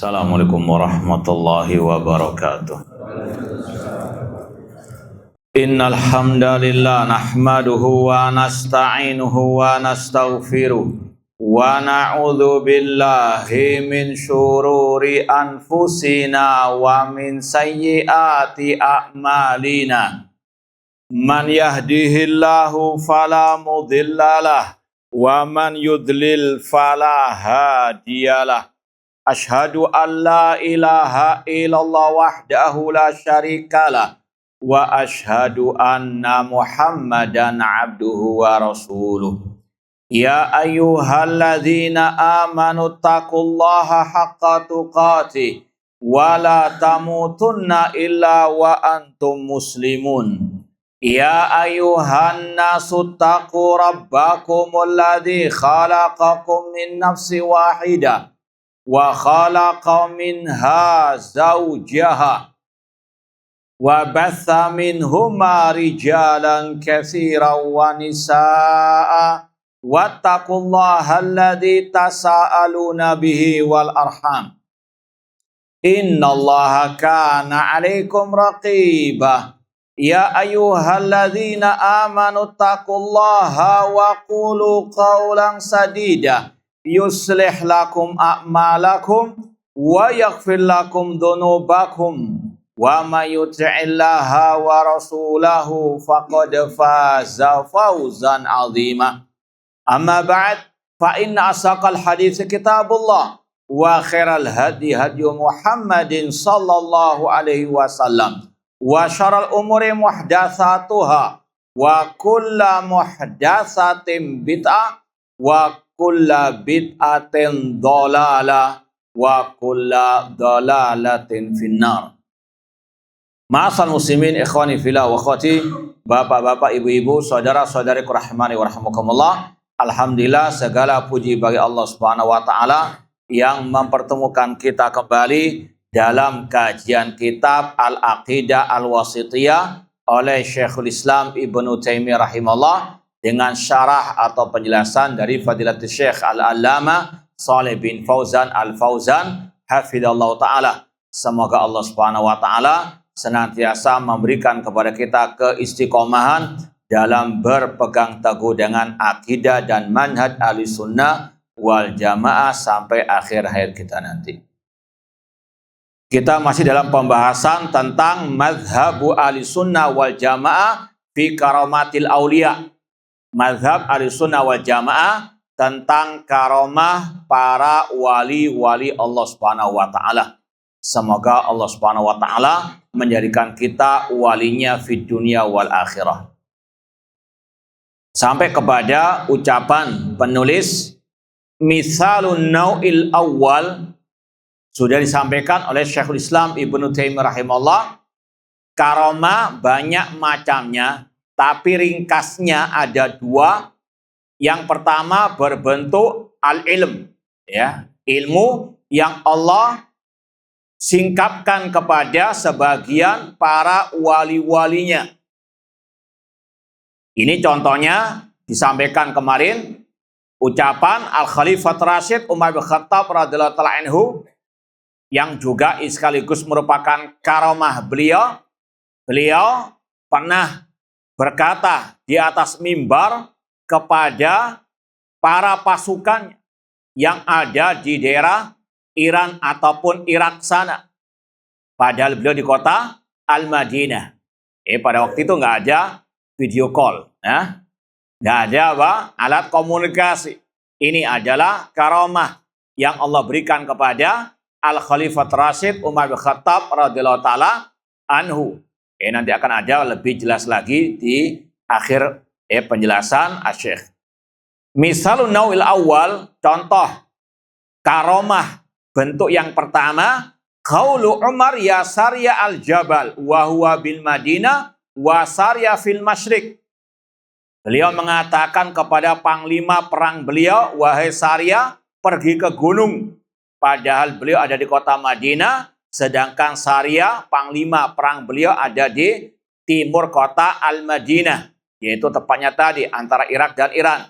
Assalamualaikum warahmatullahi wabarakatuh. Innal hamdalillah nahmaduhu wa nasta'inuhu wa nastaghfiruh wa na'udzu billahi min syururi anfusina wa min sayyiati a'malina. Man yahdihillahu fala mudhillalah wa man yudlil fala hadiyalah. Ashhadu an la ilaha illallah wahdahu la syarikalah wa ashhadu anna Muhammadan abduhu wa rasuluh. Ya ayyuhalladzina amanu taqullaha haqqa tuqatih wa la tamutunna illa wa antum muslimun. Ya ayyuhan nasu taqu rabbakumul ladzi khalaqakum min nafsin wahidah wa khalaqa minha zawjaha wa batha minhuma rijalan katsiran wa nisaa wattaqullaha alladzi tasaaluna bihi wal arham innallaha kana 'alaikum raqiba. Ya ayyuhalladzina amanu taqullaha wa qulu qawlan sadida yuslih lakum a'malakum wa yaghfir lakum dhunubakum wa may yuti'illaha wa rasulahu faqad faza fawzan 'azima. Amma ba'd, fa inna asaqal hadits kitabullah wa khairal hadi hadi Muhammadin sallallahu alaihi wasallam wa syarrul umuri muhdatsatuha wa kullu muhdatsatin bid'ah wa kulla bid'atin dhalalah wa kulla dhalalatin finnar. Ma'asal muslimin ikhwani fillah wa akhwati, bapak-bapak, ibu-ibu, saudara-saudariku rahimani wa rahimakumullah. Alhamdulillah, segala puji bagi Allah Subhanahu wa taala yang mempertemukan kita kembali dalam kajian kitab Al-Aqidah Al-Wasithiyah oleh Syekhul Islam Ibnu Taimiyah rahimahullah dengan syarah atau penjelasan dari Fadilatul Syekh Al-Allamah Shalih bin Fauzan Al-Fauzan hafidhallahu ta'ala. Semoga Allah Subhanahu wa ta'ala senantiasa memberikan kepada kita keistiqomahan dalam berpegang teguh dengan akidah dan manhaj Ahlussunnah wal Jamaah sampai akhir hayat kita nanti. Kita masih dalam pembahasan tentang mazhabu Ahlussunnah wal Jamaah fi karamatil auliya. Mazhab Ahlussunnah wal Jamaah tentang karamah para wali-wali Allah Subhanahu wa taala. Semoga Allah Subhanahu wa taala menjadikan kita walinya fid dunya wal akhirah. Sampai kepada ucapan penulis misalun nau'il awwal, sudah disampaikan oleh Syekhul Islam Ibnu Taimiyah rahimahullah, karamah banyak macamnya. Tapi ringkasnya ada dua. Yang pertama berbentuk al-ilm, ya, ilmu yang Allah singkapkan kepada sebagian para wali-walinya. Ini contohnya disampaikan kemarin ucapan Al-Khalifah Rasyid Umar bin Khattab radhiyallahu ta'ala anhu yang juga sekaligus merupakan karamah beliau. Beliau pernah berkata di atas mimbar kepada para pasukan yang ada di daerah Iran ataupun Irak sana. Padahal beliau di kota Al-Madinah. Pada waktu itu nggak ada video call, nggak ada apa? Alat komunikasi. Ini adalah karamah yang Allah berikan kepada Al-Khalifah Rasyid Umar bin Khattab radhiyallahu ta'ala anhu. Nanti akan ada lebih jelas lagi di akhir penjelasan Asy-Syaikh. Misalun nau'il awal, contoh karamah bentuk yang pertama, qaulu Umar ya Sarya al-Jabal wa huwa bil Madinah wa Sarya fil Masyriq. Beliau mengatakan kepada panglima perang beliau, wahai Sarya, pergi ke gunung. Padahal beliau ada di kota Madinah. Sedangkan Sarya, panglima perang beliau ada di timur kota Al-Madinah, yaitu tepatnya tadi antara Irak dan Iran.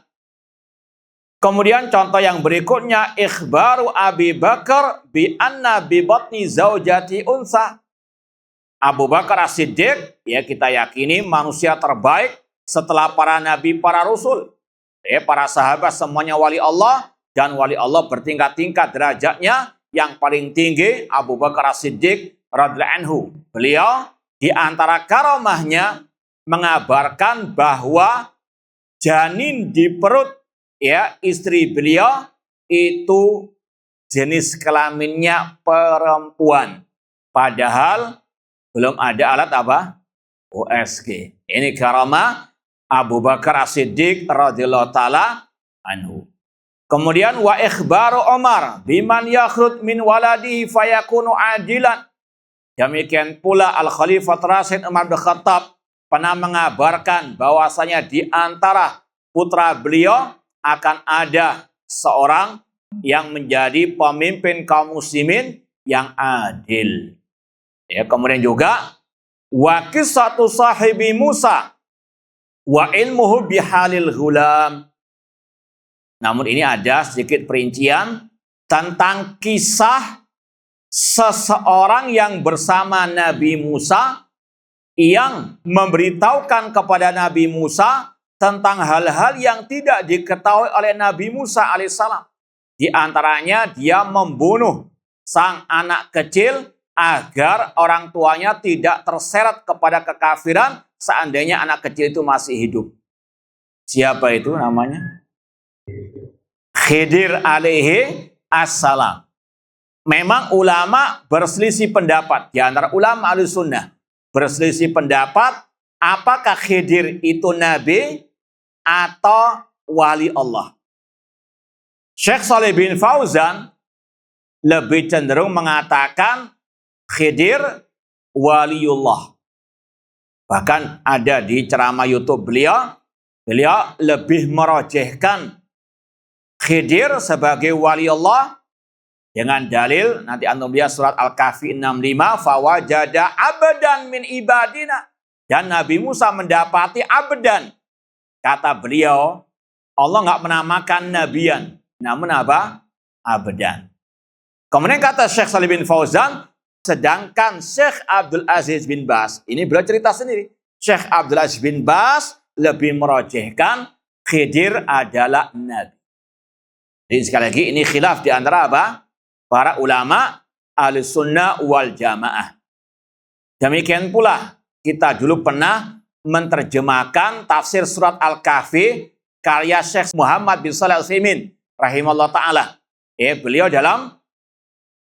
Kemudian contoh yang berikutnya, ikhbaru Abi Bakar bi anna bi batni zaujati unsa. Abu Bakar As-Siddiq, ya kita yakini manusia terbaik setelah para nabi, para rasul. Ya, para sahabat semuanya wali Allah, dan wali Allah bertingkat-tingkat derajatnya. Yang paling tinggi Abu Bakar As-Siddiq radhiyallahu anhu. Beliau di antara karamahnya mengabarkan bahwa janin di perut ya istri beliau itu jenis kelaminnya perempuan. Padahal belum ada alat apa? USG. Ini karamah Abu Bakar As-Siddiq radhiyallahu taala anhu. Kemudian wa ikhbaru Umar biman yakhrud min waladihi fayakunu adilan. Demikian pula Al-Khalifah Rasyid Umar bin Khattab pernah mengabarkan bahwasanya di antara putra beliau akan ada seorang yang menjadi pemimpin kaum muslimin yang adil. Ya, kemudian juga wa qissatu sahibi Musa wa ilmuhu bihalil ghulam. Namun ini ada sedikit perincian tentang kisah seseorang yang bersama Nabi Musa yang memberitahukan kepada Nabi Musa tentang hal-hal yang tidak diketahui oleh Nabi Musa alaihissalam. Di antaranya dia membunuh sang anak kecil agar orang tuanya tidak terseret kepada kekafiran seandainya anak kecil itu masih hidup. Siapa itu namanya? Khidir alaihi assalam. Memang ulama berselisih pendapat. Di antara ulama Ahlussunnah berselisih pendapat apakah Khidir itu nabi atau wali Allah. Syekh Shalih bin Fauzan lebih cenderung mengatakan Khidir waliullah. Bahkan ada di ceramah YouTube beliau lebih merojehkan Khidir sebagai wali Allah dengan dalil nanti antum lihat surat Al-Kahfi 65 fawajada abdan min ibadina, dan Nabi Musa mendapati abdan. Kata beliau, Allah nggak menamakan nabian, namun apa? Abdan. Kemudian kata Syekh Shalih bin Fauzan, sedangkan Syekh Abdul Aziz bin Baz, ini beliau cerita sendiri. Syekh Abdul Aziz bin Baz lebih merojehkan Khidir adalah nabi. Jadi sekali lagi ini khilaf di antara apa? Para ulama Ahlussunnah wal Jamaah. Demikian pula kita dulu pernah menerjemahkan tafsir surat Al-Kahfi karya Syekh Muhammad bin Shalih Al-Utsaimin rahimahullah taala. Beliau dalam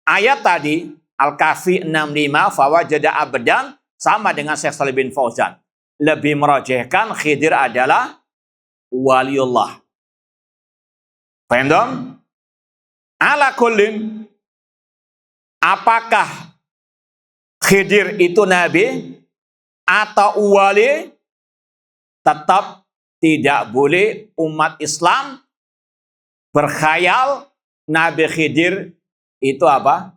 ayat tadi Al-Kahfi 65 fawajada abdan sama dengan Syekh Shalih bin Fauzan. Lebih merojehkan Khidir adalah waliullah. Paham dong? Ala kullin, apakah Khidir itu nabi atau wali, tetap tidak boleh umat Islam berkhayal Nabi Khidir itu apa?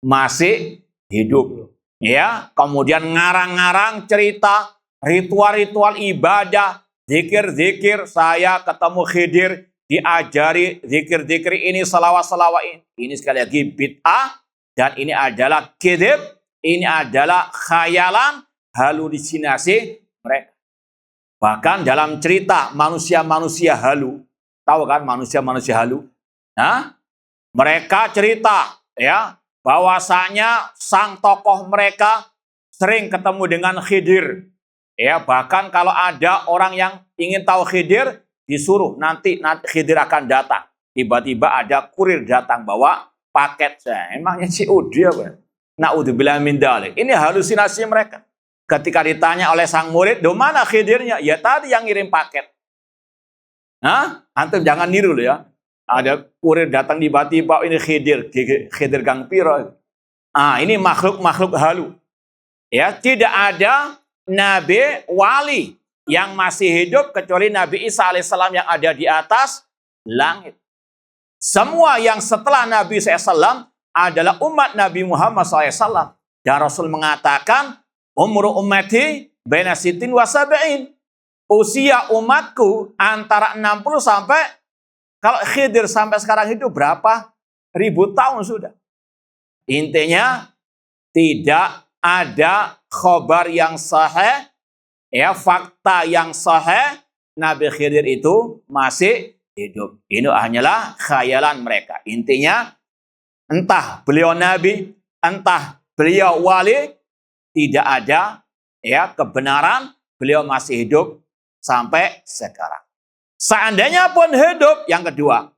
Masih hidup. Ya, kemudian ngarang-ngarang cerita, ritual-ritual ibadah, zikir-zikir, saya ketemu Khidir, diajari zikir-zikir ini, salawat-salawat ini. Ini sekali lagi bid'ah, dan ini adalah kidib, ini adalah khayalan, halusinasi mereka. Bahkan dalam cerita manusia-manusia halu, tahu kan manusia-manusia halu? Nah, mereka cerita ya bahwasanya sang tokoh mereka sering ketemu dengan Khidir. Ya, bahkan kalau ada orang yang ingin tahu Khidir, disuruh nanti Khidir akan datang. Tiba-tiba ada kurir datang bawa paket. Emangnya COD apa? Na'udzubillah min dzalik. Ini halusinasi mereka. Ketika ditanya oleh sang murid, "Do mana Khidirnya?" Ya tadi yang ngirim paket. Nah, antum jangan niru loh ya. Ada kurir datang tiba-tiba, ini Khidir Gang Piro. Ini makhluk-makhluk halu. Ya, tidak ada nabi wali yang masih hidup kecuali Nabi Isa alaihissalam yang ada di atas langit. Semua yang setelah Nabi SAW adalah umat Nabi Muhammad SAW. Dan Rasul mengatakan, umru ummati baina sittin wa sab'in. Usia umatku antara 60 sampai Kalau Khidir sampai sekarang hidup berapa ribu tahun sudah. Intinya tidak ada khabar yang sahih, ya, fakta yang sahih Nabi Khidir itu masih hidup. Ini hanyalah khayalan mereka. Intinya entah beliau nabi, entah beliau wali, tidak ada ya kebenaran beliau masih hidup sampai sekarang. Seandainya pun hidup, yang kedua,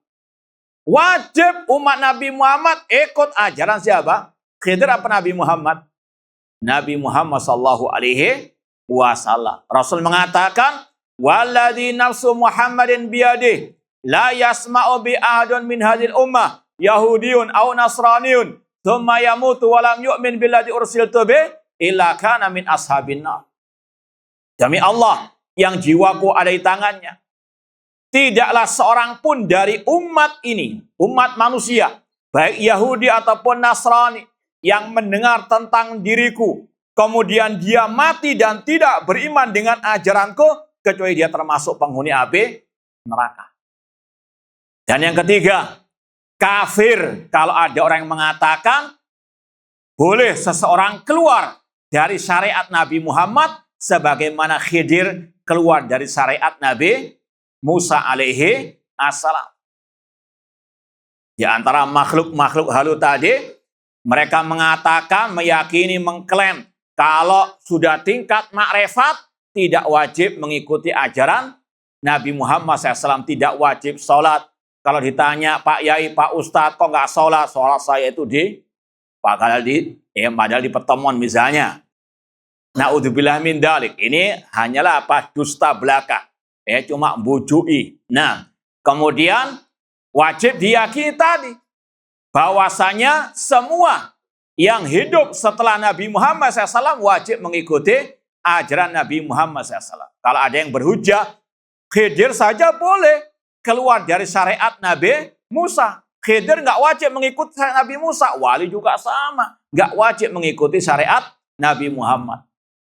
wajib umat Nabi Muhammad ikut ajaran siapa? Khidir apa Nabi Muhammad? Nabi Muhammad sallallahu alaihi wasallam. Rasul mengatakan, "Walladzi nafsu Muhammadin biyadihi la yasma'u bi ahadun min hadhil ummah Yahudiyun aw Nasraniyun thumma yamutu wa lam yu'min billadzi ursiltu bih illa kana min ashabin nar." Demi Allah yang jiwaku ada di tangannya, tidaklah seorang pun dari umat ini, umat manusia, baik Yahudi ataupun Nasrani, yang mendengar tentang diriku, kemudian dia mati dan tidak beriman dengan ajaranku, kecuali dia termasuk penghuni api neraka. Dan yang ketiga, kafir kalau ada orang yang mengatakan boleh seseorang keluar dari syariat Nabi Muhammad sebagaimana Khidir keluar dari syariat Nabi Musa alaihi assalam. Di antara makhluk-makhluk halu tadi, mereka mengatakan, meyakini, mengklaim kalau sudah tingkat makrifat tidak wajib mengikuti ajaran Nabi Muhammad SAW, tidak wajib sholat. Kalau ditanya, Pak Yai, Pak Ustadz, kok nggak sholat? Sholat saya itu padahal di pertemuan misalnya. Na'udzubillah min dalik. Ini hanyalah apa? Dusta belaka. Cuma bujui. Nah, kemudian wajib diyakini tadi bahwasanya semua yang hidup setelah Nabi Muhammad SAW wajib mengikuti ajaran Nabi Muhammad SAW. Kalau ada yang berhujah, Khidir saja boleh keluar dari syariat Nabi Musa. Khidir nggak wajib mengikuti syariat Nabi Musa. Wali juga sama, nggak wajib mengikuti syariat Nabi Muhammad.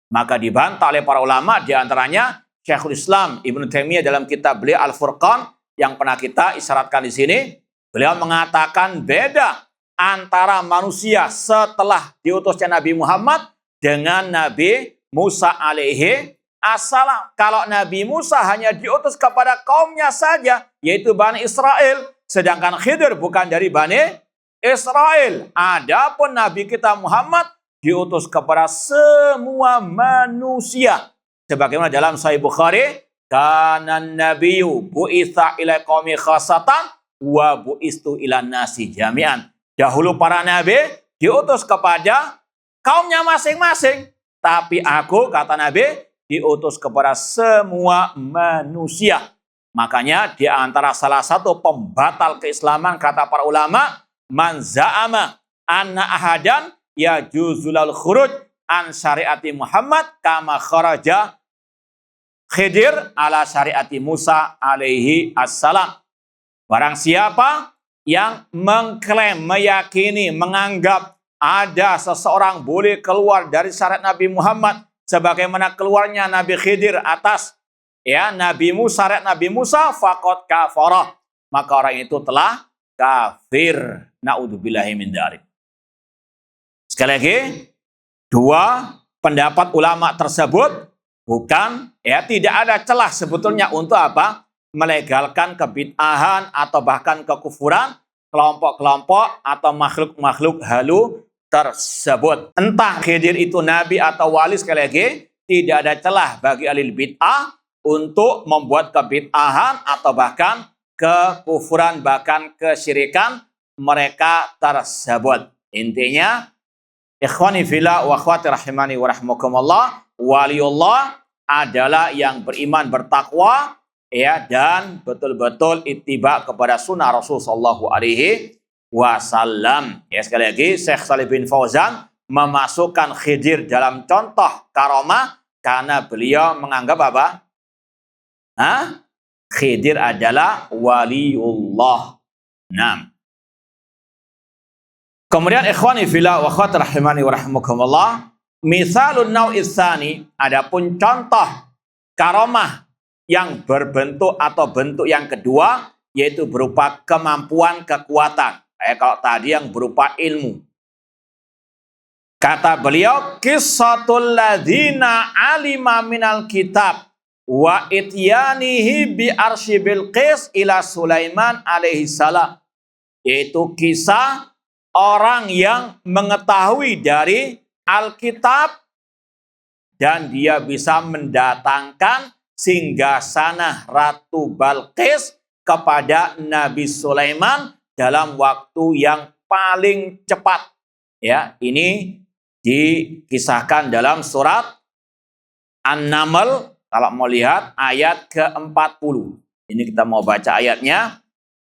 Maka dibantah oleh para ulama, diantaranya Syekhul Islam Ibnu Taimiyah dalam kitab beliau Al-Furqan yang pernah kita isyaratkan di sini. Beliau mengatakan beda antara manusia setelah diutusnya Nabi Muhammad dengan Nabi Musa alaihi assalam. Kalau Nabi Musa hanya diutus kepada kaumnya saja, yaitu Bani Israel, sedangkan Khidir bukan dari Bani Israel. Adapun Nabi kita Muhammad diutus kepada semua manusia. Sebagaimana dalam Sahih Bukhari, kanan nabiyyu bu'itsa ila qaumi khassatan wa bu'istu ila nasi jami'an. Dahulu para nabi diutus kepada kaumnya masing-masing, tapi aku, kata Nabi, diutus kepada semua manusia. Makanya di antara salah satu pembatal keislaman, kata para ulama, man za'ama anna ahadan yajuzul khuruj an syariati Muhammad kama kharaja Khidir ala syariati Musa alaihi assalam. Barang siapa yang mengklaim, meyakini, menganggap ada seseorang boleh keluar dari syariat Nabi Muhammad sebagaimana keluarnya Nabi Khidir atas Nabi Musa, syariat Nabi Musa, faqad kafarah, maka orang itu telah kafir. Na'udzubillahi min dzalik. Sekali lagi, dua pendapat ulama tersebut bukan, tidak ada celah sebetulnya untuk apa? Melegalkan kebid'ahan atau bahkan kekufuran kelompok-kelompok atau makhluk-makhluk halu tersebut. Entah Khidir itu nabi atau wali, sekali lagi, tidak ada celah bagi ahli bid'ah untuk membuat kebid'ahan atau bahkan kekufuran, bahkan kesyirikan mereka tersebut. Intinya, ikhwani fillah wa akhwati rahimani wa rahmakumullah, waliullah adalah yang beriman, bertakwa, dan betul-betul ittiba kepada sunnah Rasul sallallahu alaihi wasallam. Sekali lagi, Syekh Shalih bin Fauzan memasukkan Khidir dalam contoh karomah karena beliau menganggap apa? Khidir adalah waliullah. Nah, kemudian ikhwani fillah wa akhwati rahimani wa rahmakumullah, misalun nau'is tsani, adapun contoh karomah yang berbentuk atau bentuk yang kedua, yaitu berupa kemampuan, kekuatan. Kayak kalau tadi yang berupa ilmu. Kata beliau, qissatul ladzina alima minal kitab wa ityanihi bi arsy Bilqis ila Sulaiman alaihi salam. Yaitu kisah orang yang mengetahui dari Alkitab dan dia bisa mendatangkan singgasana Ratu Balqis kepada Nabi Sulaiman dalam waktu yang paling cepat. Ya, ini dikisahkan dalam surat An-Naml, kalau mau lihat ayat ke-40. Ini kita mau baca ayatnya.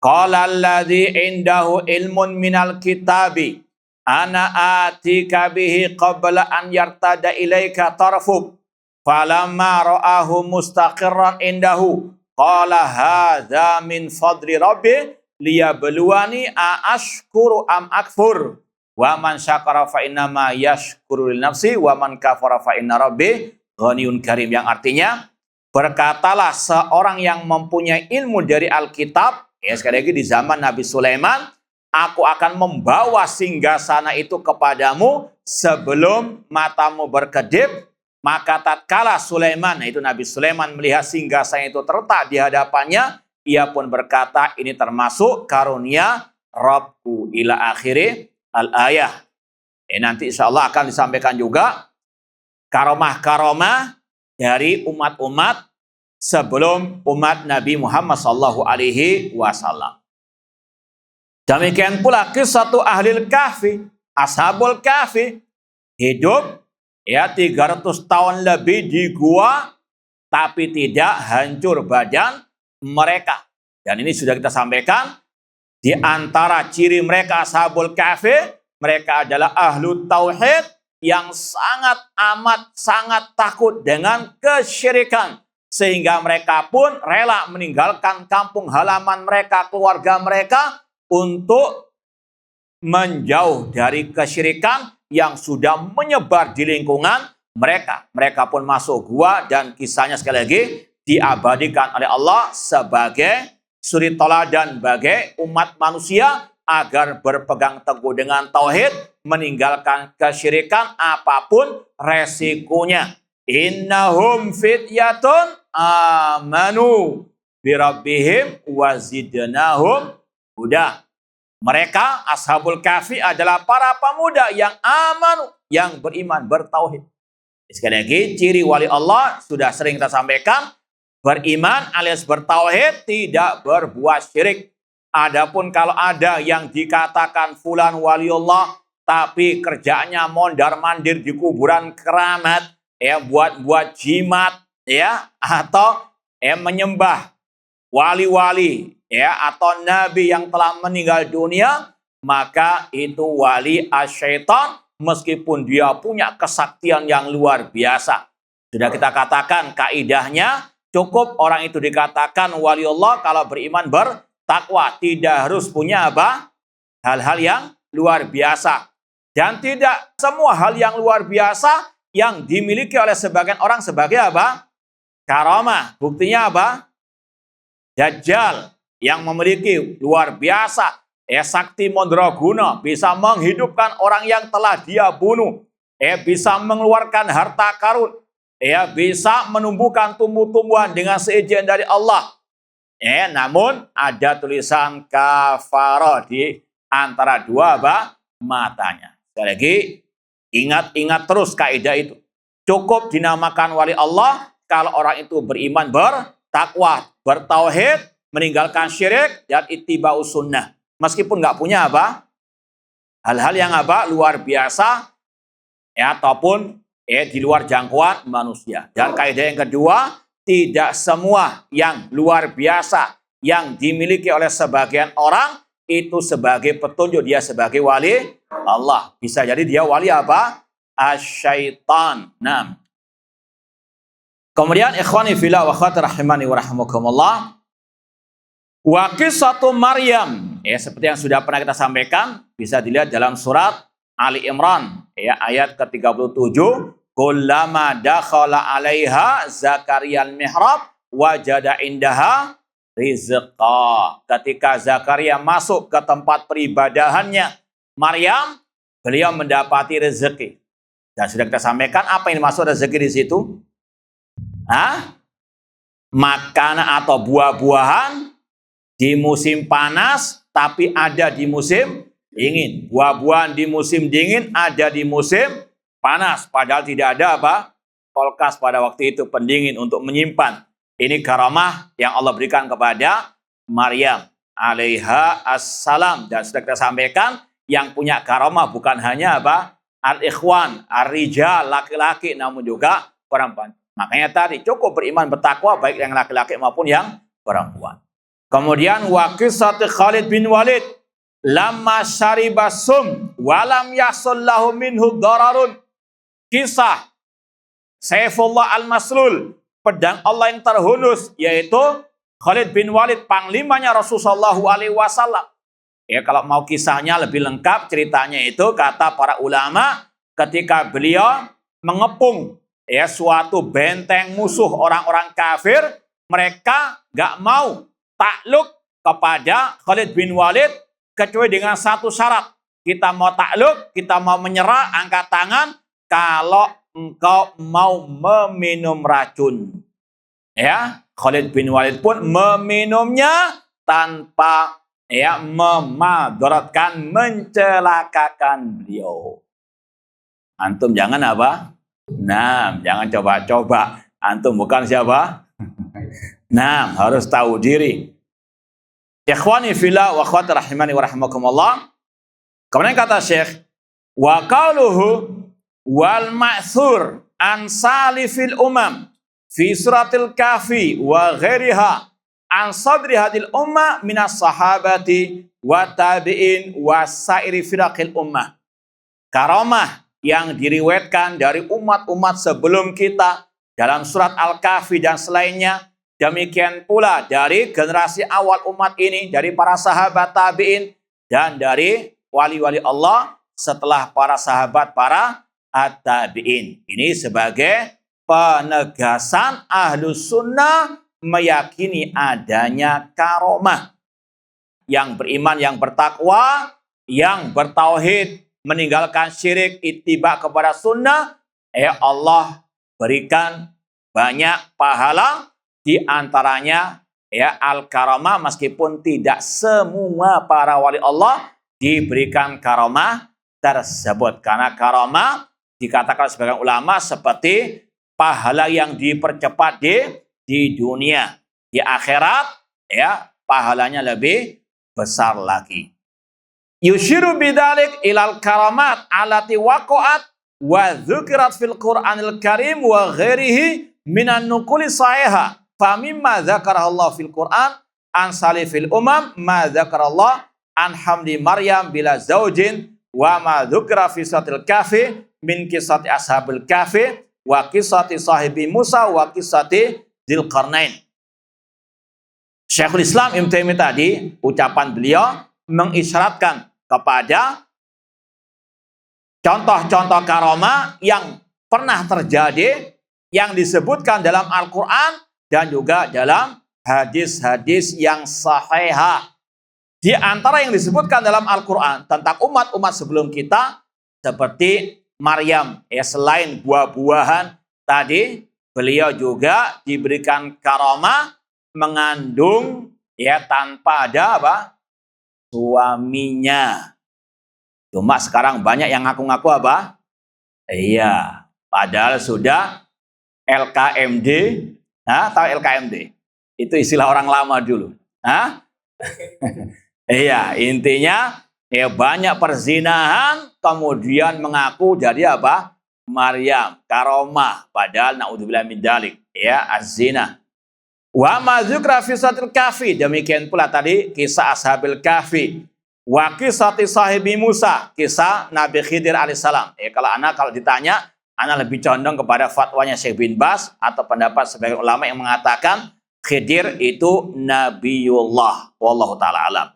Qala alladzi indahu ilmun minal kitabi ana atika bihi qabla an yartada ilaika tarfuk falamma ra'ahu mustaqirran indahu qala hadza min fadli rabbi liyabluwani a ashkuru am akfur wa man syakara fa innama yashkuru li nafsi wa man kafara fa inna rabbi ghaniyun karim, yang artinya berkatalah seorang yang mempunyai ilmu dari Alkitab, ya sekali lagi di zaman Nabi Sulaiman, aku akan membawa singgasana itu kepadamu sebelum matamu berkedip. Maka tatkala Sulaiman, itu Nabi Sulaiman, melihat singgasana itu terletak di hadapannya, ia pun berkata, ini termasuk karunia Rabbku, ila akhiri al-ayah. Nanti insya Allah akan disampaikan juga karomah-karomah dari umat-umat sebelum umat Nabi Muhammad sallallahu alaihi wasallam. Demikian pula kisah Ahlul Kahfi, Ashabul Kahfi, hidup ya 300 tahun lebih di gua tapi tidak hancur badan mereka. Dan ini sudah kita sampaikan, di antara ciri mereka Ashabul Kahfi, mereka adalah ahlu tauhid yang sangat sangat takut dengan kesyirikan. Sehingga mereka pun rela meninggalkan kampung halaman mereka, keluarga mereka, untuk menjauh dari kesyirikan yang sudah menyebar di lingkungan mereka. Mereka pun masuk gua dan kisahnya sekali lagi diabadikan oleh Allah sebagai suri teladan bagi umat manusia agar berpegang teguh dengan tauhid, meninggalkan kesyirikan apapun resikonya. Innahum fityatun amanu birabbihim wazidnahum huda. Mereka Ashabul Kahfi adalah para pemuda yang amanu, yang beriman, bertauhid. Sekali lagi, ciri wali Allah sudah sering kita sampaikan, beriman alias bertauhid, tidak berbuat syirik. Adapun kalau ada yang dikatakan fulan waliullah tapi kerjanya mondar-mandir di kuburan keramat, ya buat jimat, ya atau menyembah wali-wali, ya atau nabi yang telah meninggal dunia, maka itu wali asyaitan meskipun dia punya kesaktian yang luar biasa. Sudah kita katakan kaidahnya, cukup orang itu dikatakan waliullah kalau beriman bertakwa, tidak harus punya apa? Hal-hal yang luar biasa. Dan tidak semua hal yang luar biasa yang dimiliki oleh sebagian orang sebagai apa? Karamah. Buktinya apa? Dajjal yang memiliki luar biasa sakti mandraguna, bisa menghidupkan orang yang telah dia bunuh, bisa mengeluarkan harta karun, bisa menumbuhkan tumbuh-tumbuhan dengan seizin dari Allah. Namun ada tulisan kafara di antara dua matanya. Sekali lagi, ingat terus kaidah itu. Cukup dinamakan wali Allah kalau orang itu beriman, bertakwa, bertauhid, meninggalkan syirik, dan ittiba'us sunnah. Meskipun nggak punya hal-hal yang luar biasa, ataupun di luar jangkauan manusia. Dan kaidah yang kedua, tidak semua yang luar biasa yang dimiliki oleh sebagian orang itu sebagai petunjuk dia sebagai wali Allah. Bisa jadi dia wali asyaitan. Nah. Kemudian ikhwani fillah wa akhwati rahimani wa rahimakumullah. Wa qissatu Maryam, seperti yang sudah pernah kita sampaikan, bisa dilihat dalam surat Ali Imran, ayat ke-37. Kullama dakhala 'alaiha Zakaria al-mihrab wajada indaha rizqa. Ketika Zakaria masuk ke tempat peribadahannya Maryam, beliau mendapati rezeki. Dan sudah kita sampaikan apa yang dimaksud rezeki di situ? Makanan atau buah-buahan di musim panas, tapi ada di musim dingin. Buah-buahan di musim dingin ada di musim panas. Padahal tidak ada kulkas pada waktu itu pendingin untuk menyimpan. Ini karamah yang Allah berikan kepada Maryam alaiha assalam. Dan sudah kita sampaikan, yang punya karamah bukan hanya al-ikhwan, ar-rijal, laki-laki, namun juga perempuan. Makanya tadi cukup beriman bertakwa baik yang laki-laki maupun yang perempuan. Kemudian wa qissatu Khalid bin Walid lamma syaribasum walam yasullahu minhu dararun. Kisah Saifullah al-Maslul, pedang Allah yang terhunus, yaitu Khalid bin Walid, panglimanya Rasulullah SAW. Ya, kalau mau kisahnya lebih lengkap ceritanya itu, kata para ulama, ketika beliau mengepung suatu benteng musuh orang-orang kafir, mereka gak mau takluk kepada Khalid bin Walid kecuali dengan satu syarat. Kita mau takluk, kita mau menyerah, angkat tangan kalau engkau mau meminum racun. Ya, Khalid bin Walid pun meminumnya tanpa memadaratkan, mencelakakan beliau. Antum jangan jangan coba-coba. Antum bukan siapa? Harus tahu diri. Ikhwani fillah wa akhwati rahimani wa rahimakumullah. Kemudian kata Syekh, wa qauluhu wal ma'thur an salifil umam fi suratil Kahfi wa ghairiha an sadri hadil ummah minas sahabati wa tabi'in wa sairi firaqil ummah. Karamah yang diriwayatkan dari umat-umat sebelum kita dalam surat Al-Kahfi dan selainnya, demikian pula dari generasi awal umat ini, dari para sahabat tabi'in dan dari wali-wali Allah setelah para sahabat, para at-tabi'in. Ini sebagai penegasan Ahlus Sunnah meyakini adanya karamah. Yang beriman, yang bertakwa, yang bertauhid, meninggalkan syirik, ittiba kepada sunnah, Allah berikan banyak pahala, di antaranya al-karamah, meskipun tidak semua para wali Allah diberikan karamah tersebut. Karena karamah dikatakan sebagian ulama seperti pahala yang dipercepat di dunia. Di akhirat pahalanya lebih besar lagi. Yushiru bidzalik ilal karamat allati waqa'at wa dzukirat fil Qur'anil Karim wa ghairihi minan nuquli sahiha. Fa mimma dzakarahallahu fil Qur'an an salifil umam ma dzakarallahu an hamdi Maryam bila zaujin wa ma dzukira fi suratil Kahfi min qissati ashabil Kahfi wa qissati sahibi Musa wa qissati Dzulqarnain. Syekhul Islam Ibnu Taimiyah tadi, ucapan beliau mengisyaratkan kepada contoh-contoh karamah yang pernah terjadi, yang disebutkan dalam Al-Quran dan juga dalam hadis-hadis yang sahihah. Di antara yang disebutkan dalam Al-Quran tentang umat-umat sebelum kita, seperti Maryam, selain buah-buahan tadi, beliau juga diberikan karamah mengandung tanpa ada suaminya. Cuma sekarang banyak yang ngaku-ngaku iya, padahal sudah LKMD. Tahu LKMD? Itu istilah orang lama dulu. Iya, intinya banyak perzinahan kemudian mengaku jadi Maryam, karamah, padahal naudzubillah min dzalik, az-zina. Wa ma dzukra fi suratil Kahfi, demikian pula tadi kisah ashabil Kahfi. Wa qissati sahibi Musa, kisah Nabi Khidir alaihissalam. Kalau ditanya, ana lebih condong kepada fatwanya Syekh bin Baz atau pendapat sebagian ulama yang mengatakan Khidir itu Nabiullah, wallahu taala alam.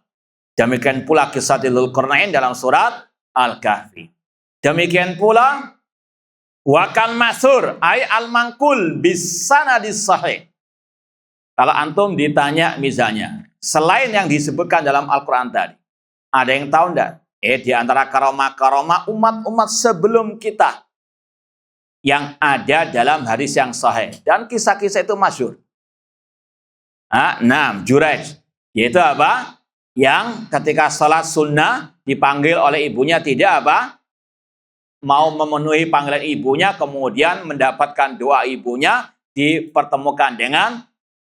Demikian pula kisah Dzulqarnain dalam surat Al-Kahfi. Demikian pula wa kal masur ay al-manqul bis sanadis sahih. Kalau antum ditanya misalnya, selain yang disebutkan dalam Al-Quran tadi, ada yang tahu enggak? Di antara karomah-karomah umat-umat sebelum kita yang ada dalam hadis yang sahih. Dan kisah-kisah itu masyhur. Juraij. Yaitu apa? Yang ketika sholat sunnah dipanggil oleh ibunya tidak apa? Mau memenuhi panggilan ibunya, kemudian mendapatkan doa ibunya, dipertemukan dengan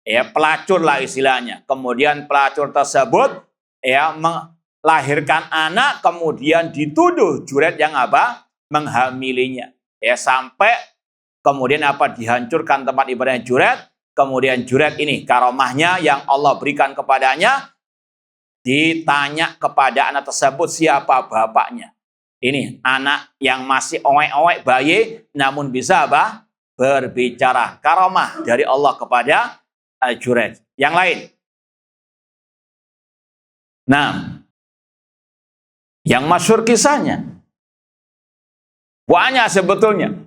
pelacur lah istilahnya. Kemudian pelacur tersebut melahirkan anak, kemudian dituduh Juraij yang apa? Menghamilinya. Sampai kemudian dihancurkan tempat ibadahnya Juraij. Kemudian Juraij ini karomahnya yang Allah berikan kepadanya, ditanya kepada anak tersebut siapa bapaknya. Ini anak yang masih owek-owek bayi namun bisa apa? Berbicara. Karomah dari Allah kepada Juraij. Yang lain. Yang masyhur kisahnya banyak sebetulnya.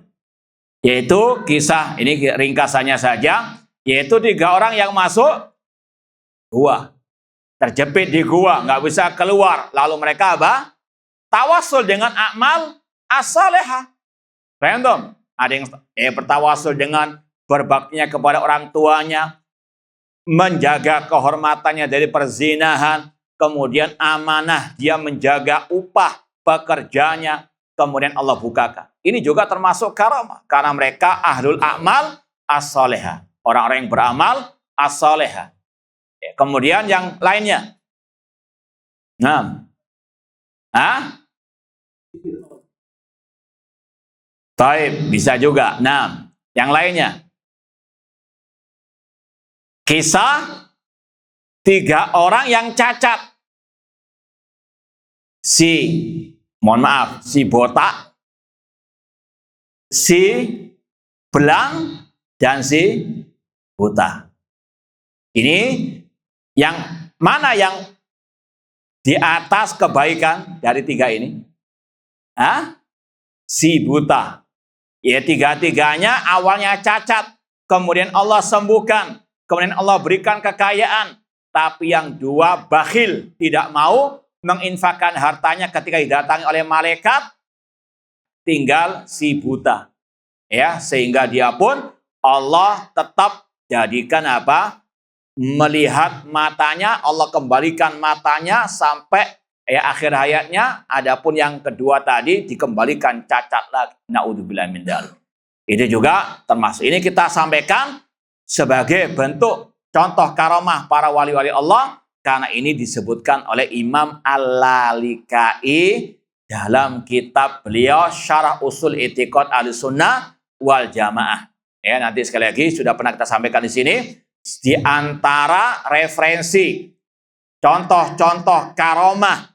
Yaitu kisah, ini ringkasannya saja, yaitu 3 orang yang masuk gua. Terjepit di gua, nggak bisa keluar. Lalu mereka apa? Tawasul dengan amal as-salihah. Paham? Ada yang bertawasul dengan berbaktinya kepada orang tuanya, menjaga kehormatannya dari perzinahan, kemudian amanah, dia menjaga upah pekerjanya, kemudian Allah bukakan. Ini juga termasuk karamah, karena mereka ahlul a'mal as-salihah. Orang-orang yang beramal as-salihah. Kemudian yang lainnya. Taib, bisa juga. Yang lainnya. Kisah 3 orang yang cacat. Si botak, si belang, dan si buta. Ini yang mana yang di atas kebaikan dari 3 ini? Si buta. Ya, 3-tiganya awalnya cacat, kemudian Allah sembuhkan, kemudian Allah berikan kekayaan. Tapi yang 2 bakhil, tidak mau menginfakkan hartanya ketika didatangi oleh malaikat. Tinggal si buta. Sehingga dia pun Allah tetap jadikan apa? Melihat matanya, Allah kembalikan matanya sampai akhir hayatnya. Adapun yang kedua tadi dikembalikan cacat lagi. Naudzubillah min dzalik. Itu juga termasuk. Ini kita sampaikan sebagai bentuk contoh karomah para wali-wali Allah, karena ini disebutkan oleh Imam Al-Lalikai dalam kitab beliau Syarah Usul I'tiqad Ahlussunnah wal Jamaah. Nanti sekali lagi sudah pernah kita sampaikan di sini, di antara referensi contoh-contoh karomah,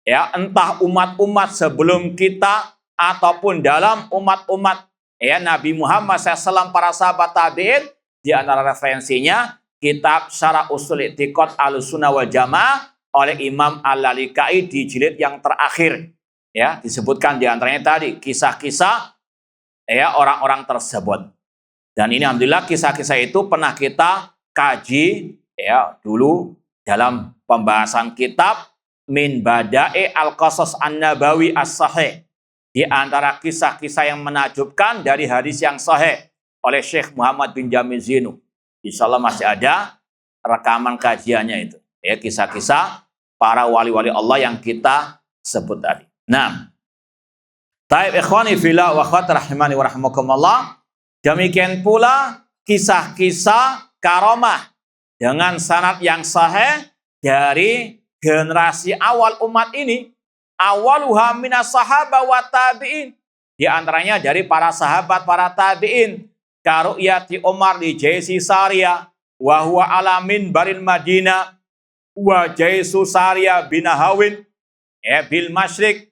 entah umat-umat sebelum kita ataupun dalam umat-umat Nabi Muhammad SAW, para sahabat tabi'in, di antara referensinya kitab Syarah Usul I'tiqad Ahlussunnah wal Jamaah oleh Imam Al-Lalikai di jilid yang terakhir. Disebutkan di antaranya tadi kisah-kisah orang-orang tersebut. Dan ini alhamdulillah kisah-kisah itu pernah kita kaji dulu dalam pembahasan kitab Min Bada'i Al-Qasas An-Nabawi As-Sahih. Di antara kisah-kisah yang menakjubkan dari hadis yang sahih oleh Syekh Muhammad bin Jamil Zinu. Insyaallah masih ada rekaman kajiannya itu. Kisah-kisah para wali-wali Allah yang kita sebut tadi. Taib ikhwani fillah wa akhwat rahimani wa rahimakumullah. Demikian pula kisah-kisah karomah dengan sanad yang sahih dari generasi awal umat ini. Awaluha minas sahaba wa tabi'in. Di antaranya dari para sahabat, para tabi'in. Karu'yati Umar di Jaisi Saria. Wa huwa ala minbaril Madinah. Wa Jaisu Saria binahawin. Bil Masyrik.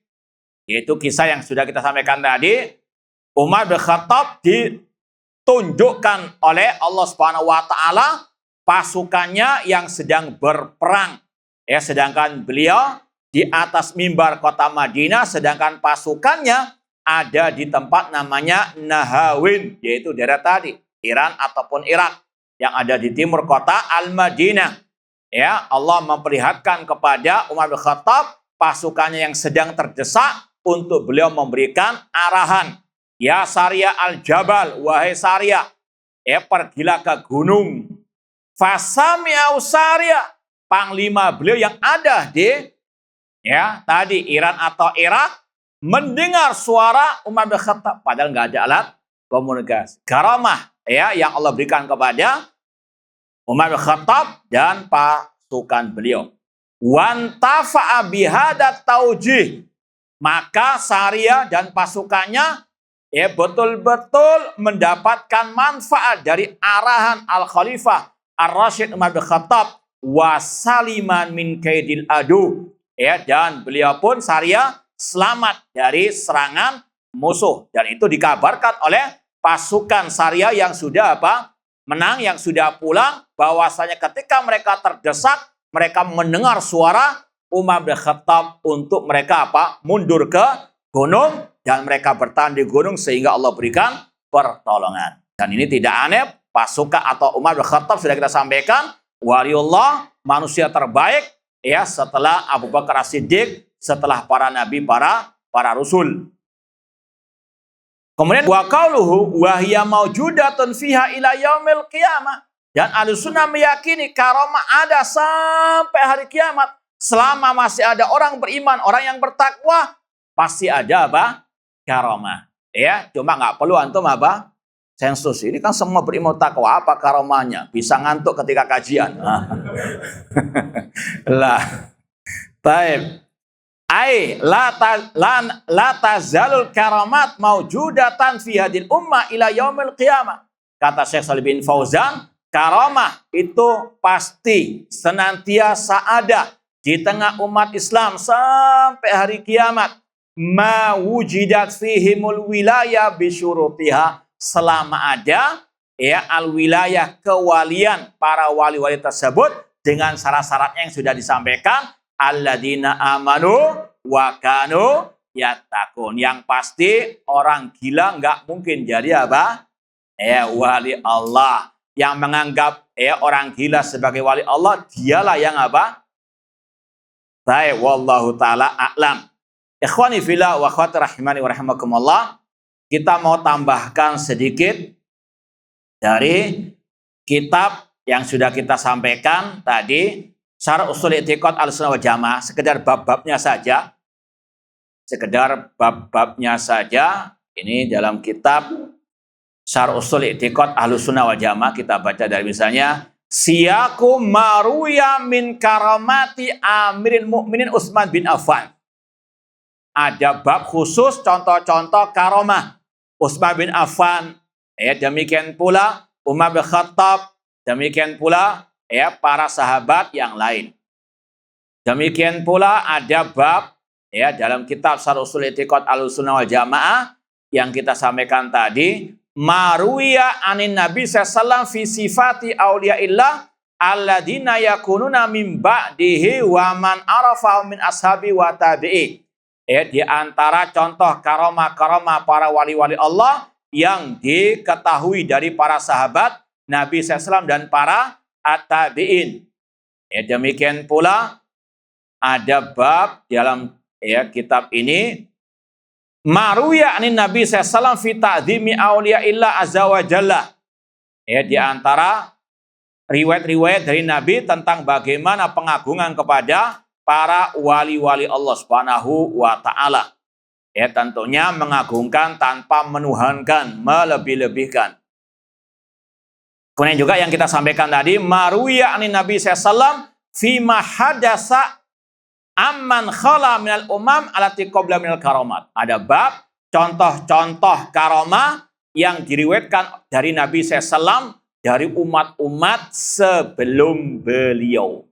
Yaitu kisah yang sudah kita sampaikan tadi. Umar bin Khattab ditunjukkan oleh Allah Subhanahu wa taala pasukannya yang sedang berperang. Sedangkan beliau di atas mimbar kota Madinah, sedangkan pasukannya ada di tempat namanya Nahawin, yaitu daerah tadi, Iran ataupun Irak. yang ada di timur kota Al-Madinah. Ya, Allah memperlihatkan kepada Umar bin Khattab pasukannya yang sedang terdesak untuk beliau memberikan arahan. Ya Sariyah al-Jabal, wahai Sariyah, pergilah ke gunung. Fasami'au Sariyah, panglima beliau yang ada di tadi Iran atau Irak mendengar suara Umar bin Khattab, padahal nggak ada alat komunikasi. Karamah yang Allah berikan kepada Umar bin Khattab dan pasukan beliau. Wantafa'a bihadat taujih, maka Sariyah dan pasukannya betul-betul mendapatkan manfaat dari arahan Al-Khalifah Ar-Rasyid Umar bin Khattab, wasaliman min kaidil adu, dan beliau pun Sariyah selamat dari serangan musuh, dan itu dikabarkan oleh pasukan Sariyah yang sudah menang, yang sudah pulang, bahwasanya ketika mereka terdesak, mereka mendengar suara Umar bin Khattab untuk mereka mundur ke gunung, dan mereka bertahan di gunung sehingga Allah berikan pertolongan. Dan ini tidak aneh, pasukan atau Umar bin Khattab sudah kita sampaikan, waliullah, manusia terbaik setelah Abu Bakar As-Siddiq, setelah para nabi, para rasul. Kemudian wa qauluhu wa hiya maujudatun fiha ila yaumil qiyamah. Dan Ahlussunnah meyakini karamah ada sampai hari kiamat. Selama masih ada orang beriman, orang yang bertakwa, pasti ada karamah. Cuma nggak perlu antum sensus. Ini kan semua berilmu takwa, apa karamahnya? Bisa ngantuk ketika kajian. Lah. Baik. La tazalul karamat maujudatan fi hadil ummah ila yaumil qiyamah. Kata Syekh Shalih bin Fauzan, karamah itu pasti senantiasa ada di tengah umat Islam sampai hari kiamat. Ma wujidat fihimul wilayah bisyurutiha, selama ada al-wilayah, kewalian para wali-wali tersebut dengan syarat-syaratnya yang sudah disampaikan. Alladzina amanu wa kanu yattaqun. Yang pasti orang gila nggak mungkin jadi wali Allah. Yang menganggap orang gila sebagai wali Allah, dialah yang baik, wallahu taala a'lam. Ikhwani fillah wa akhwati rahimani wa rahimakumullah, kita mau tambahkan sedikit dari kitab yang sudah kita sampaikan tadi, Syarh Ushul I'tiqad Ahlussunnah wal Jamaah, sekedar bab-babnya saja. Sekedar bab-babnya saja. Ini dalam kitab Syarh Ushul I'tiqad Ahlussunnah wal Jamaah, kita baca dari misalnya Siyaku maruya min karamati Amiril Mukminin Utsman bin Affan. Ada bab khusus contoh-contoh karamah Utsman bin Affan. Demikian pula Umar bin Khattab, demikian pula para sahabat yang lain. Demikian pula ada bab dalam kitab Syarh Ushul I'tiqad Ahlussunnah wal Jamaah yang kita sampaikan tadi, maruya anin Nabi sallallahu fi sifati auliyaillah alladzina yakununa min ba'dihi wa man arafa min ashabi wa tabi'i. Di antara contoh karamah-karamah para wali-wali Allah yang diketahui dari para sahabat Nabi sallallahu dan para at-tabi'in. Demikian pula ada bab dalam kitab ini, maruya anin Nabi sallallahu fi ta'zimi auliyaillah azza wa jalla. Di antara riwayat-riwayat dari Nabi tentang bagaimana pengagungan kepada para wali-wali Allah Subhanahu wa taala. Tentunya mengagungkan tanpa menuhankan, melebih-lebihkan. Kemudian juga yang kita sampaikan tadi, maruya anin Nabi sallallahu fi ma hadasa amman khala minal umam alati qabla minal karamat. Ada bab contoh-contoh karamah yang diriwayatkan dari Nabi sallallahu dari umat-umat sebelum beliau.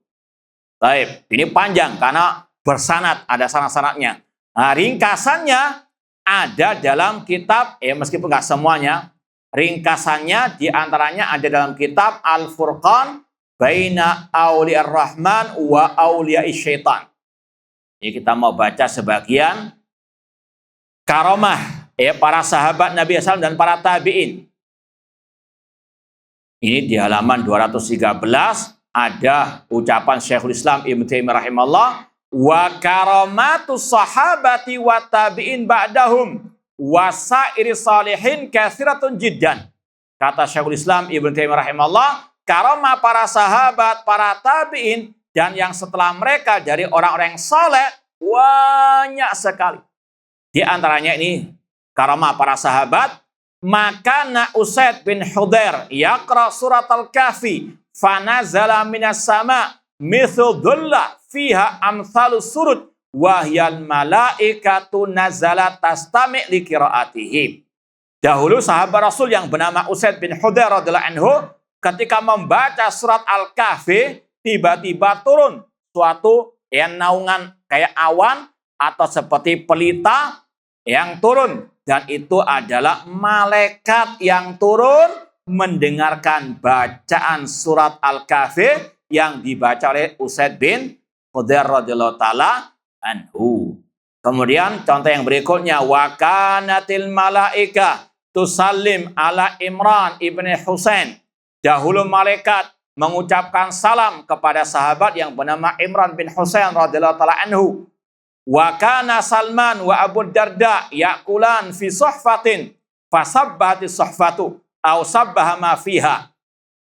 Baik, ini panjang karena bersanad, ada sanad-sanadnya. Nah, ringkasannya ada dalam kitab, meskipun nggak semuanya, ringkasannya diantaranya ada dalam kitab Al-Furqan Baina Auliya Rahman wa Auliya Syaitan. Jadi kita mau baca sebagian karamah para sahabat Nabi SAW dan para tabi'in. Ini di halaman 213 ada ucapan Syekhul Islam Ibnu Taimiyah rahimahullah, wa karamatus sahabati wa tabi'in ba'dahum wa sairi salihin katsiratun jiddan. Kata Syekhul Islam Ibnu Taimiyah rahimahullah, karamah para sahabat, para tabi'in dan yang setelah mereka dari orang-orang yang saleh banyak sekali. Di antaranya ini karamah para sahabat, maka Usaid bin Hudair yaqra surat al-Kahfi fanazala minas sama mithlu dhulla fiha amthalus surud wahyal malaikatu nazalat tastami' li qiraatihi. Dahulu sahabat Rasul yang bernama Usaid bin Hudair radhiyallahu anhu ketika membaca surat Al-Kahfi tiba-tiba turun suatu yang naungan kayak awan atau seperti pelita yang turun, dan itu adalah malaikat yang turun mendengarkan bacaan surat Al-Kahfi yang dibaca oleh Usaid bin Hudair radhiyallahu taala anhu. Kemudian contoh yang berikutnya, wa kanatil malaika tusallim ala Imran ibni Husain. Dahulu malaikat mengucapkan salam kepada sahabat yang bernama Imran bin Husain radhiyallahu taala anhu. Wa kana Salman wa Abu Darda yaqulan fi suhfatin fasabbahati suhfatu aw sabbaha ma fiha.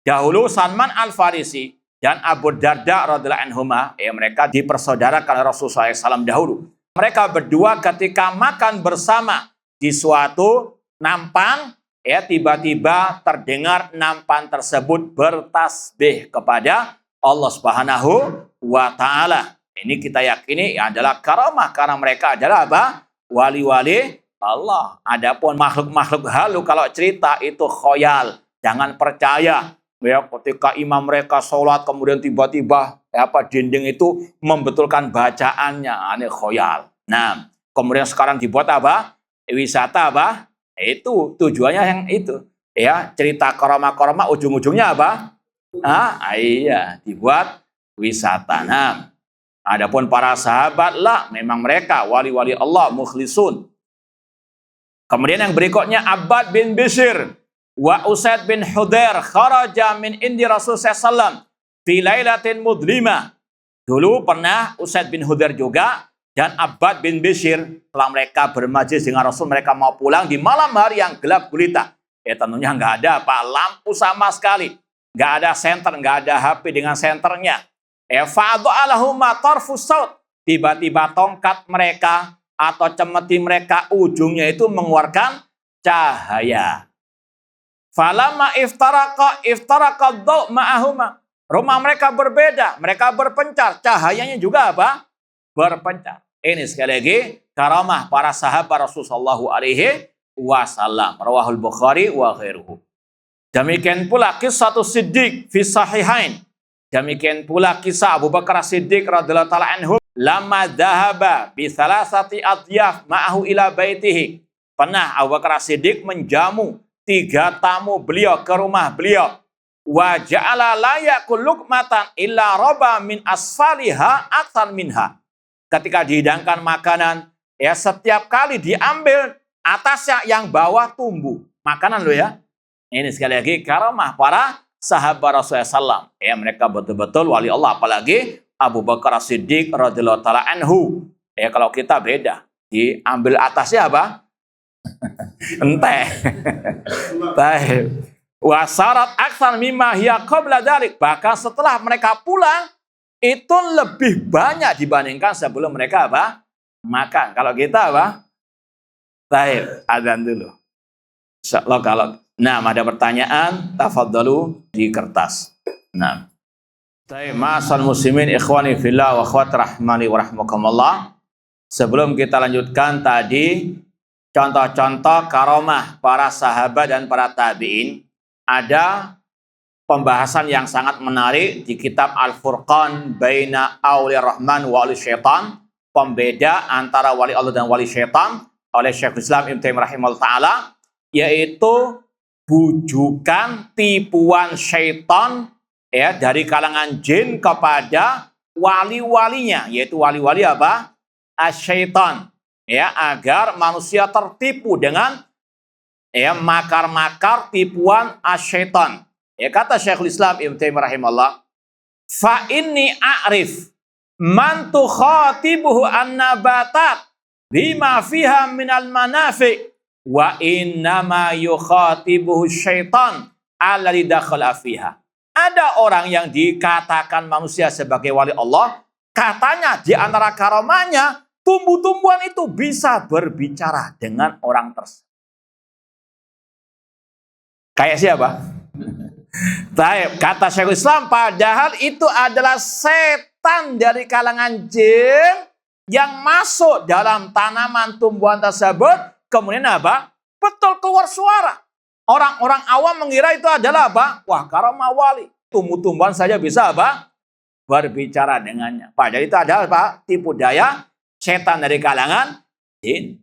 Dahulu Salman Al-Farisi dan Abu Darda radhiyallahu anhuma, mereka dipersaudarakan oleh Rasulullah SAW dahulu. Mereka berdua ketika makan bersama di suatu nampan, tiba-tiba terdengar nampan tersebut bertasbih kepada Allah Subhanahu wa taala. Ini kita yakini adalah karamah karena mereka adalah apa? Wali-wali Allah. Adapun makhluk-makhluk halu kalau cerita itu khoyal, jangan percaya. Ya, ketika imam mereka sholat kemudian tiba-tiba dinding itu membetulkan bacaannya, ini khoyal. Nah, kemudian sekarang dibuat apa? Wisata apa? Itu tujuannya yang itu. Ya, cerita karamah-karamah ujung-ujungnya apa? Iya, dibuat wisata. Nah, adapun para sahabat lah, memang mereka wali-wali Allah mukhlisun. Kemudian yang berikutnya Abbad bin Bishr wa Usaid bin Hudair kharaja min indi Rasulullah SAW fi lailatin mudlimah. Dulu pernah Usaid bin Hudair juga dan Abbad bin Bishr, setelah mereka bermajlis dengan Rasul, mereka mau pulang di malam hari yang gelap gulita. Tentunya nggak ada lampu sama sekali, nggak ada senter, nggak ada HP dengan senternya. Fa'adha'alahuma tarfus saut. Tiba-tiba tongkat mereka atau cemeti mereka ujungnya itu mengeluarkan cahaya. Falamma iftaraqa dhaw ma'ahuma. Rumah mereka berbeda, mereka berpencar, cahayanya juga apa? Berpencar. Ini sekali lagi karamah para sahabat Rasulullah alaihi wasallam. Rawahul Bukhari wa ghairuhu. Demikian pula kisah Siddiq fi sahihain. Demikian pula kisah Abu Bakar Siddiq radhiyallahu taala anhu lama dhahaba bi thalathati adyaf ma'ahu ila baitihi. Pernah Abu Bakar Siddiq menjamu 3 tamu beliau ke rumah beliau. Wa ja'ala la yakul luqmatan illa raba min asfaliha aktsar minha. Ketika dihidangkan makanan, setiap kali diambil atasnya yang bawah tumbuh. Makanan loh ya. Ini sekali lagi karamah para sahabat Rasulullah SAW. Mereka betul-betul wali Allah. Apalagi Abu Bakar Siddiq radhiyallahu taala anhu. Kalau kita beda. Diambil atasnya apa? Enteh. Wasarat aksan mimma hiya qabla dzalik. Bahkan setelah mereka pulang, itu lebih banyak dibandingkan sebelum mereka apa? Makan. Kalau kita apa? Adzan dulu. Insyaallah kalau ada pertanyaan, tafadhalu di kertas. Ma'asal muslimin ikhwani fillah wa akhwat rahmani wa rahmakumullah. Sebelum kita lanjutkan tadi contoh-contoh karamah para sahabat dan para tabi'in, ada pembahasan yang sangat menarik di kitab Al-Furqan Baina Auliya Rahman wa Auliya Syaitan, pembeda antara wali Allah dan wali syaitan, oleh Syekhul Islam Ibnu Taimiyah rahimahullah taala, yaitu bujukan tipuan syaitan dari kalangan jin kepada wali-walinya, yaitu wali-wali apa? Asyaitan, agar manusia tertipu dengan makar-makar tipuan asyaitan. Ya kata Syekhul Islam Ibnu Taimiyah rahimahullah, fa inni a'rif man tukhatibuhu an-nabatat bima fiha minal manafi wa innama yukhatibuhu syaitan alladzi dakhala fiha. Ada orang yang dikatakan manusia sebagai wali Allah, katanya di antara karamahnya tumbuh-tumbuhan itu bisa berbicara dengan orang tersebut. Kayak siapa? Kata Syekhul Islam, padahal itu adalah setan dari kalangan jin yang masuk dalam tanaman tumbuhan tersebut. Kemudian apa? Betul keluar suara. Orang-orang awam mengira itu adalah apa? Wah, karamah wali. Tumbuh-tumbuhan saja bisa apa? Berbicara dengannya. Padahal itu adalah apa? Tipu daya setan dari kalangan jin.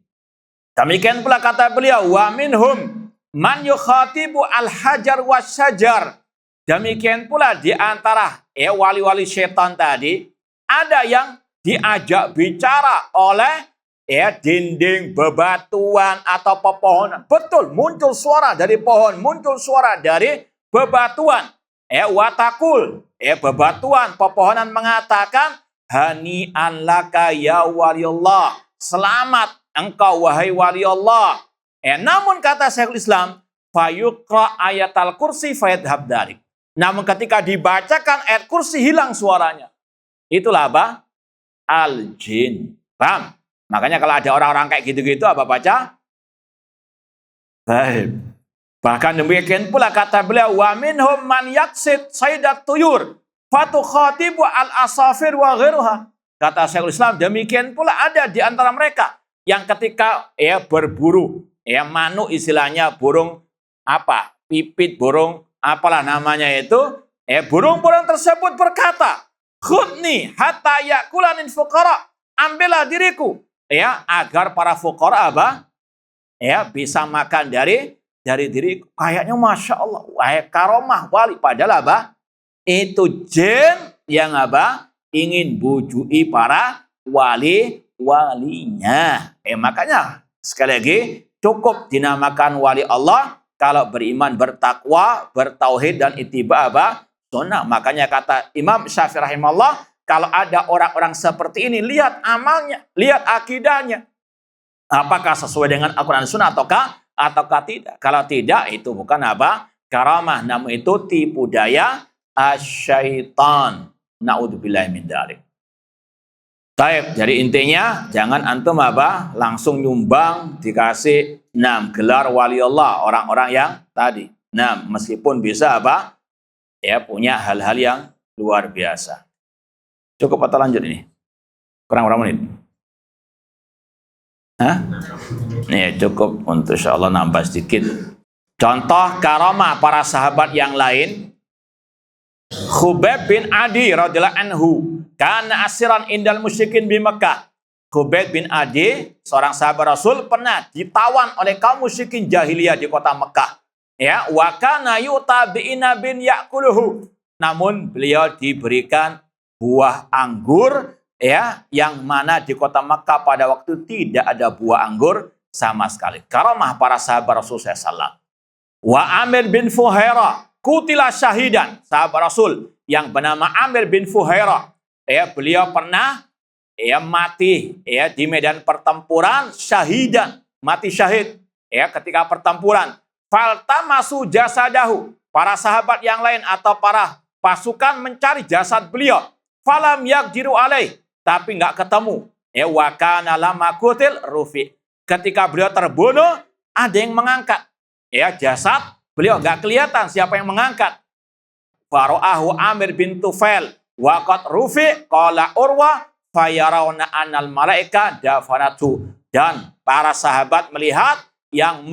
Demikian pula kata beliau, wa minhum man yukhatibu al-hajar wasyajar. Demikian pula di antara wali-wali setan tadi, ada yang diajak bicara oleh dinding, bebatuan, atau pepohonan. Betul, muncul suara dari pohon, muncul suara dari bebatuan. Watakul, bebatuan, pepohonan mengatakan, hani'an laka ya waliyullah. Selamat engkau wahai wali Allah. Namun kata Syekhul Islam, fayuqra ayat al-kursi fayadhab darik. Namun ketika dibacakan ayat kursi hilang suaranya. Itulah apa? Al-jin. Paham? Makanya kalau ada orang-orang kayak gitu-gitu apa baca? Baik. Bahkan demikian pula kata beliau, wa minhum man yaksid sayyidat tuyur fatu khatibu al-asafir wa ghairuha. Kata Syekhul Islam, demikian pula ada di antara mereka yang ketika berburu, manuk istilahnya burung apa? Pipit burung apalah namanya itu, burung-burung tersebut berkata, khudni hatta yakulanin fuqara, ambillah diriku agar para fuqara apa? Bisa makan dari diriku. Kayaknya Masya Allah, karomah wali. Padahal apa? Itu jin yang apa? Ingin bujui para walinya. Makanya sekali lagi cukup dinamakan wali Allah kalau beriman, bertakwa, bertauhid dan ittiba apa? Sunnah. Makanya kata Imam Syafi'i rahimahullah, kalau ada orang-orang seperti ini, lihat amalnya, lihat akidahnya. Apakah sesuai dengan Al-Quran dan Sunnah ataukah tidak? Kalau tidak, itu bukan apa? Karamah, namun itu tipu daya asyaitan. Na'udzubillahi min dzalik. Baik, jadi intinya jangan antum apa? Langsung nyumbang dikasih gelar wali Allah orang-orang yang tadi. Meskipun bisa apa? Punya hal-hal yang luar biasa. Cukup atau lanjut ini? Kurang berapa menit? Cukup untuk insyaallah nambah sedikit. Contoh karamah para sahabat yang lain. Khubayb bin Adi radhiyallahu anhu kana asiran indal musyrikin di Mekah. Khubayb bin Adi, seorang sahabat Rasul, pernah ditawan oleh kaum musyrikin jahiliyah di kota Mekah. Wa kana yu'ta bi'inabin ya'kuluhu. Namun beliau diberikan buah anggur yang mana di kota Makkah pada waktu tidak ada buah anggur sama sekali. Karamah para sahabat Rasul SAW. Wa Amir bin Fuhairah kutila syahidan. Sahabat Rasul yang bernama Amir bin Fuhairah. Beliau pernah mati di medan pertempuran syahidan. Mati syahid ketika pertempuran. Faltamasu jasadahu. Para sahabat yang lain atau para pasukan mencari jasad beliau. Falam yaqdiru alaih. Tapi nggak ketemu. Wa kana lamma qutil rufi. Ketika beliau terbunuh, ada yang mengangkat. Jasad beliau nggak kelihatan siapa yang mengangkat. Faro'ahu Amir bin Tufail. Wa qad rufi qala Urwa fayarawna anal malaika dafanatu. Dan para sahabat melihat yang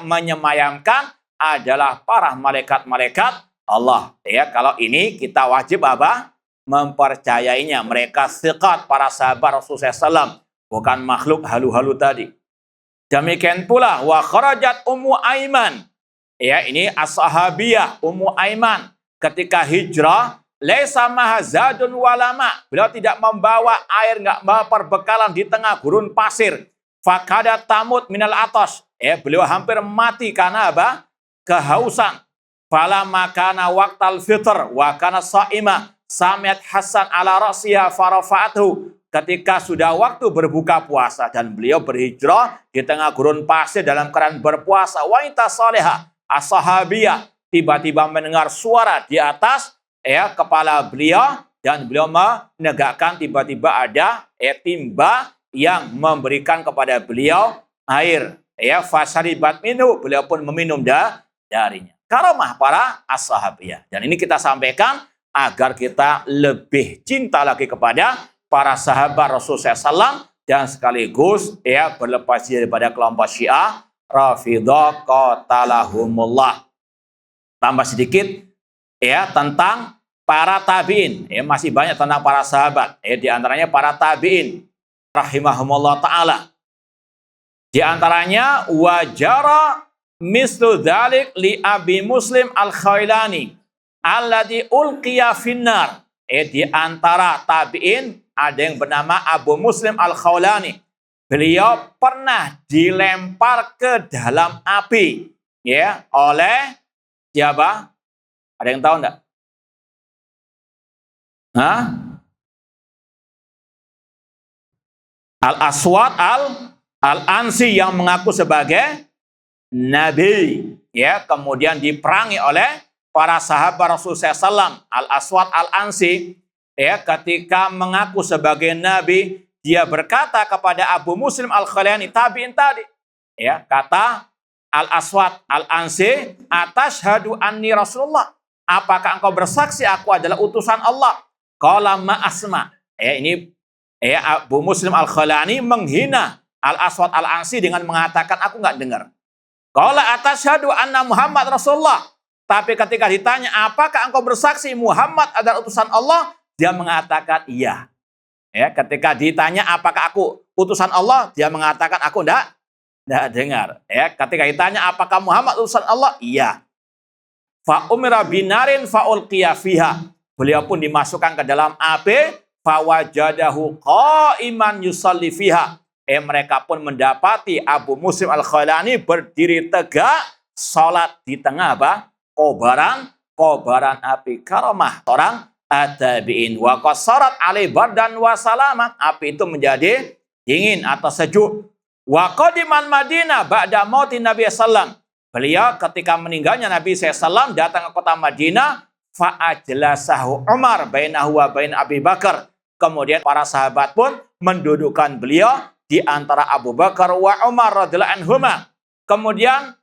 menyemayamkan adalah para malaikat-malaikat Allah. Kalau ini kita wajib apa? Mempercayainya. Mereka thiqat para sahabat Rasulullah SAW, bukan makhluk halu-halu tadi. Demikian pula wa kharajat Ummu Aiman. Ini as-sahabiyah Ummu Aiman ketika hijrah, laisa mahazadun walama. Beliau tidak membawa air, enggak membawa perbekalan di tengah gurun pasir. Fakadat tamut minal atas. Beliau hampir mati karena apa? Kehausan. falamma kana waqtal fitr wa kana sha'ima samiat Hasan ala ra'siha farafa'athu. Ketika sudah waktu berbuka puasa dan beliau berhijrah di tengah gurun pasir dalam keadaan berpuasa, wanita salehah as-sahabiyah tiba-tiba mendengar suara di atas kepala beliau dan beliau menegakkan tiba-tiba ada timba yang memberikan kepada beliau air. Fasaribat minhu, beliau pun meminum darinya. Karamah para as-sahabiyah. Dan ini kita sampaikan agar kita lebih cinta lagi kepada para sahabat Rasulullah SAW dan sekaligus berlepas diri daripada kelompok Syiah Rafidhah qatalahumullah. Tambah sedikit tentang para tabi'in. Masih banyak tentang para sahabat. Di antaranya para tabi'in rahimahumullah ta'ala. Di antaranya wajara mislu dzalik li Abi Muslim al-Khailani alladzi ulqiya finnar. Di antara tabi'in ada yang bernama Abu Muslim al-Khailani. Beliau pernah dilempar ke dalam api oleh siapa? Ada yang tahu enggak? Al-Aswad Al-Ansi yang mengaku sebagai nabi, kemudian diperangi oleh para sahabat Rasulullah SAW. Al-Aswad Al-Ansi ketika mengaku sebagai nabi, dia berkata kepada Abu Muslim Al-Khailani tabi'in tadi, kata Al-Aswad Al-Ansi, atashhadu anni Rasulullah, apakah engkau bersaksi aku adalah utusan Allah? Qala ma asma. Ini Abu Muslim Al-Khailani menghina Al-Aswad Al-Ansi dengan mengatakan aku nggak dengar. Qala atashhadu anna Muhammad Rasulullah. Tapi ketika ditanya apakah engkau bersaksi Muhammad adalah utusan Allah, dia mengatakan iya. Ketika ditanya apakah aku utusan Allah, dia mengatakan aku enggak dengar. Ketika ditanya apakah Muhammad utusan Allah, iya. Fa umira binarin fa ulqiya fiha. Beliau pun dimasukkan ke dalam api, fa wajadahu qa'iman yusalli fiha. Mereka pun mendapati Abu Muslim Al-Khailani berdiri tegak salat di tengah kobaran api. Karamah orang at-tabi'in wa qasarat alai bardan wa salamat. Api itu menjadi dingin atau sejuk. Wa qadiman Madinah ba'da mauti Nabi sallam. Beliau ketika meninggalnya Nabi sallam datang ke kota Madinah, fa ajlasahu Umar bainahu wa bain Abi Bakar. Kemudian para sahabat pun mendudukkan beliau di antara Abu Bakar wa Umar radhiyallahu anhuma. Kemudian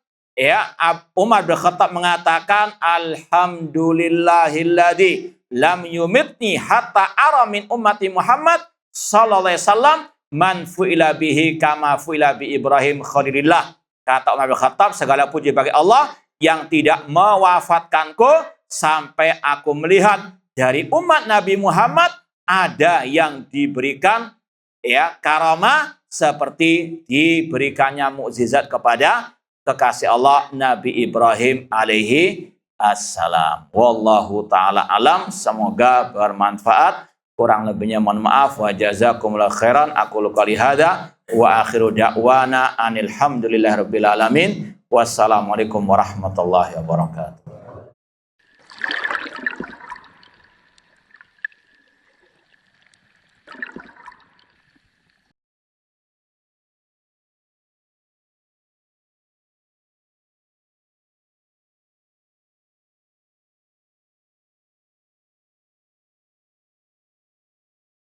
Umar bin Khattab mengatakan alhamdulillahilladzi lam yumitni hatta ara min ummati Muhammad sallallahu alaihi wasallam man fu'ila bihi kama fu'ila bi Ibrahim khalilillah. Kata Umar bin Khattab, segala puji bagi Allah yang tidak mewafatkanku sampai aku melihat dari umat Nabi Muhammad ada yang diberikan karamah seperti diberikannya mukjizat kepada kekasih Allah Nabi Ibrahim alaihi assalam. Wallahu ta'ala alam. Semoga bermanfaat. Kurang lebihnya mohon maaf. Wa jazakumullahu khairan. Aku qouli hadza wa akhiru da'wana anil hamdulillahirabbil alamin. Wassalamualaikum warahmatullahi wabarakatuh.